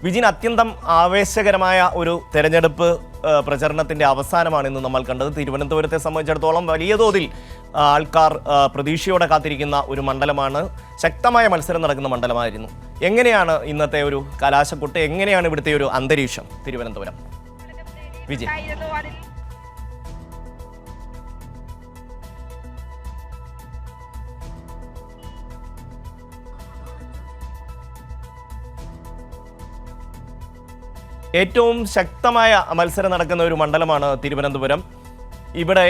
വിജിൻ, അത്യന്തം ആവേശകരമായ ഒരു തെരഞ്ഞെടുപ്പ് പ്രചരണത്തിൻ്റെ അവസാനമാണ് ഇന്ന് നമ്മൾ കണ്ടത്. തിരുവനന്തപുരത്തെ സംബന്ധിച്ചിടത്തോളം വലിയ തോതിൽ ആൾക്കാർ പ്രതീക്ഷയോടെ കാത്തിരിക്കുന്ന ഒരു മണ്ഡലമാണ്. ശക്തമായ മത്സരം നടക്കുന്ന മണ്ഡലമായിരുന്നു. എങ്ങനെയാണ് ഇന്നത്തെ ഒരു കലാശക്കൊട്ട്, എങ്ങനെയാണ് ഇവിടുത്തെ ഒരു അന്തരീക്ഷം തിരുവനന്തപുരം? വിജിൻ. ഏറ്റവും ശക്തമായ മത്സരം നടക്കുന്ന ഒരു മണ്ഡലമാണ് തിരുവനന്തപുരം. ഇവിടെ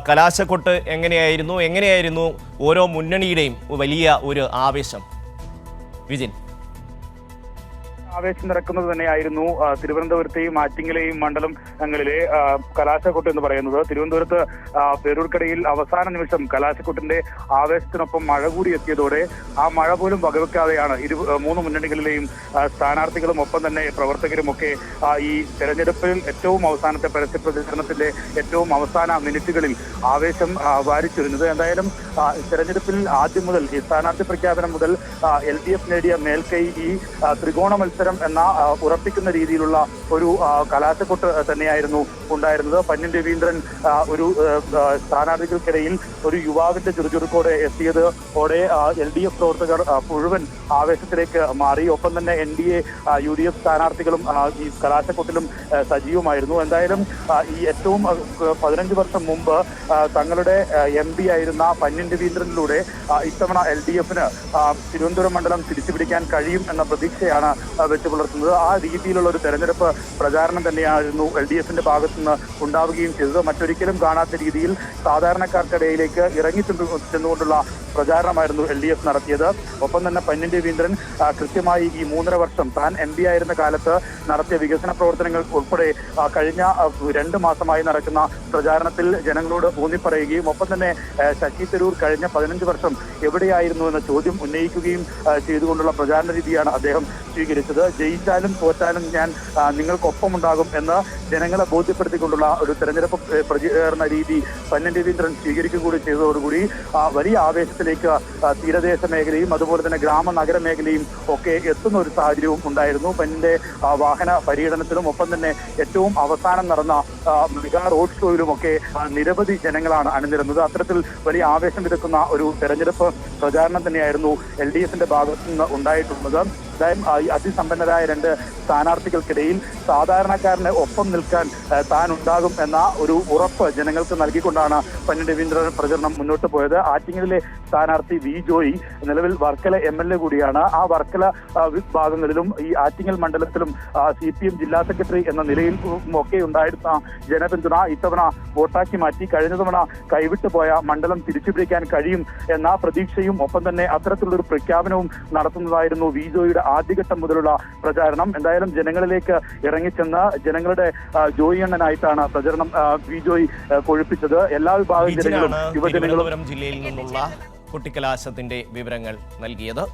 കലാശക്കൊട്ട് എങ്ങനെയായിരുന്നു ഓരോ മുന്നണിയുടെയും വലിയ ഒരു ആവേശം? വിജിൻ. ആവേശം നിറക്കുന്നത് തന്നെയായിരുന്നു തിരുവനന്തപുരത്തെയും ആറ്റിങ്ങലെയും മണ്ഡലങ്ങളിലെ കലാശക്കൊട്ട് എന്ന് പറയുന്നത്. തിരുവനന്തപുരത്ത് പേരൂർക്കടയിൽ അവസാന നിമിഷം കലാശക്കൊട്ടിന്റെ ആവേശത്തിനൊപ്പം മഴ കൂടി എത്തിയതോടെ ആ മഴ പോലും വകവെക്കാതെയാണ് മൂന്ന് മുന്നണികളിലെയും സ്ഥാനാർത്ഥികളും ഒപ്പം തന്നെ പ്രവർത്തകരും ഒക്കെ ഈ തെരഞ്ഞെടുപ്പിൽ ഏറ്റവും അവസാനത്തെ പരസ്യ പ്രചരണത്തിന്റെ ഏറ്റവും അവസാന മിനിറ്റുകളിൽ ആവേശം വാരിച്ചൊരുന്നത്. എന്തായാലും തെരഞ്ഞെടുപ്പിൽ ആദ്യം മുതൽ ഈ സ്ഥാനാർത്ഥി പ്രഖ്യാപനം മുതൽ LDF നേടിയ മേൽക്കൈ ഈ ത്രികോണ മത്സരം എന്ന ഉറപ്പിക്കുന്ന രീതിയിലുള്ള ഒരു കലാശക്കൊട്ട് തന്നെയായിരുന്നു ഉണ്ടായിരുന്നത്. പന്ന്യൻ രവീന്ദ്രൻ ഒരു സ്ഥാനാർത്ഥികൾക്കിടയിൽ ഒരു യുവാവിന്റെ ചുറുചുറുക്കോടെ എത്തിയതോടെ LDF പ്രവർത്തകർ മുഴുവൻ ആവേശത്തിലേക്ക് മാറി. ഒപ്പം തന്നെ NDA UDF സ്ഥാനാർത്ഥികളും ഈ കലാശക്കൊട്ടിലും സജീവമായിരുന്നു. എന്തായാലും ഈ ഏറ്റവും 15 വർഷം മുമ്പ് തങ്ങളുടെ MP ആയിരുന്ന പന്ന്യൻ രവീന്ദ്രനിലൂടെ ഇത്തവണ LDFന് തിരുവനന്തപുരം മണ്ഡലം തിരിച്ചുപിടിക്കാൻ കഴിയും എന്ന പ്രതീക്ഷയാണ് വെച്ച് പുലർത്തുന്നത്. ആ രീതിയിലുള്ള ഒരു തെരഞ്ഞെടുപ്പ് പ്രചാരണം തന്നെയായിരുന്നു LDFന്റെ ഭാഗത്തുനിന്ന് ഉണ്ടാവുകയും ചെയ്തത്. മറ്റൊരിക്കലും കാണാത്ത രീതിയിൽ സാധാരണക്കാർക്കിടയിലേക്ക് ഇറങ്ങി ചെന്നുകൊണ്ടുള്ള പ്രചാരണമായിരുന്നു LDF നടത്തിയത്. ഒപ്പം തന്നെ പന്ന്യൻ രവീന്ദ്രൻ കൃത്യമായി ഈ 3.5 വർഷം താൻ MP ആയിരുന്ന കാലത്ത് നടത്തിയ വികസന പ്രവർത്തനങ്ങൾ ഉൾപ്പെടെ കഴിഞ്ഞ 2 മാസമായി നടക്കുന്ന പ്രചാരണത്തിൽ ജനങ്ങളോട് ഊന്നിപ്പറയുകയും ഒപ്പം തന്നെ ശശി തരൂർ കഴിഞ്ഞ 15 വർഷം എവിടെയായിരുന്നു എന്ന ചോദ്യം ഉന്നയിക്കുകയും ചെയ്തുകൊണ്ടുള്ള പ്രചാരണ രീതിയാണ് അദ്ദേഹം സ്വീകരിച്ചത്. ജയിച്ചാലും തോറ്റാലും ഞാൻ നിങ്ങൾക്കൊപ്പമുണ്ടാകും എന്ന് ജനങ്ങളെ ബോധ്യപ്പെടുത്തിക്കൊണ്ടുള്ള ഒരു തെരഞ്ഞെടുപ്പ് പ്രചാരണ രീതി പന്ന്യൻ രവീന്ദ്രൻ സ്വീകരിക്കുക കൂടി ചെയ്തതോടുകൂടി വലിയ ആവേശത്തിലേക്ക് തീരദേശ മേഖലയും അതുപോലെ തന്നെ നഗര മേഖലയും ഒക്കെ എത്തുന്ന ഒരു സാഹചര്യവും ഉണ്ടായിരുന്നു. പന്ന്യന്റെ വാഹന പര്യടനത്തിലും ഒപ്പം തന്നെ ഏറ്റവും അവസാനം നടന്ന മെഗാ റോഡ് ഷോയിലുമൊക്കെ നിരവധി ജനങ്ങളാണ് അണിനിരുന്നത്. അത്തരത്തിൽ വലിയ ആവേശം വിതക്കുന്ന ഒരു തെരഞ്ഞെടുപ്പ് പ്രചാരണം തന്നെയായിരുന്നു LDFന്റെ ഭാഗത്തു നിന്ന് ഉണ്ടായിട്ടുള്ളത്. എന്തായാലും അതിസമ്പന്നരായ 2 സ്ഥാനാർത്ഥികൾക്കിടയിൽ സാധാരണക്കാരനെ ഒപ്പം നിൽക്കാൻ താൻ ഉണ്ടാകും എന്ന ഒരു ഉറപ്പ് ജനങ്ങൾക്ക് നൽകിക്കൊണ്ടാണ് പന്ന്യൻ രവീന്ദ്രൻ പ്രചരണം മുന്നോട്ട് പോയത്. ആറ്റിങ്ങലിലെ സ്ഥാനാർത്ഥി V ജോയി നിലവിൽ വർക്കല MLA കൂടിയാണ്. ആ വർക്കല വിഭാഗങ്ങളിലും ഈ ആറ്റിങ്ങൽ മണ്ഡലത്തിലും CPM ജില്ലാ സെക്രട്ടറി എന്ന നിലയിൽ ഒക്കെ ഉണ്ടായിരുന്ന ജനപിന്തുണ ഇത്തവണ വോട്ടാക്കി മാറ്റി കഴിഞ്ഞ തവണ കൈവിട്ടു പോയ മണ്ഡലം തിരിച്ചുപിടിക്കാൻ കഴിയും എന്ന പ്രതീക്ഷയും ഒപ്പം തന്നെ അത്തരത്തിലുള്ളൊരു പ്രഖ്യാപനവും നടത്തുന്നതായിരുന്നു V ജോയിയുടെ ആദ്യഘട്ടം മുതലുള്ള പ്രചാരണം. എന്തായാലും ജനങ്ങളിലേക്ക് ഇറങ്ങിച്ചെന്ന് ജനങ്ങളുടെ ജോയി എണ്ണനായിട്ടാണ് പ്രചരണം V ജോയി കൊഴുപ്പിച്ചത്. എല്ലാ വിഭാഗം ജനങ്ങളും യുവജനങ്ങളും ജില്ലയിൽ നിന്നുള്ള കുട്ടിക്കലാശത്തിന്റെ വിവരങ്ങൾ നൽകിയത്.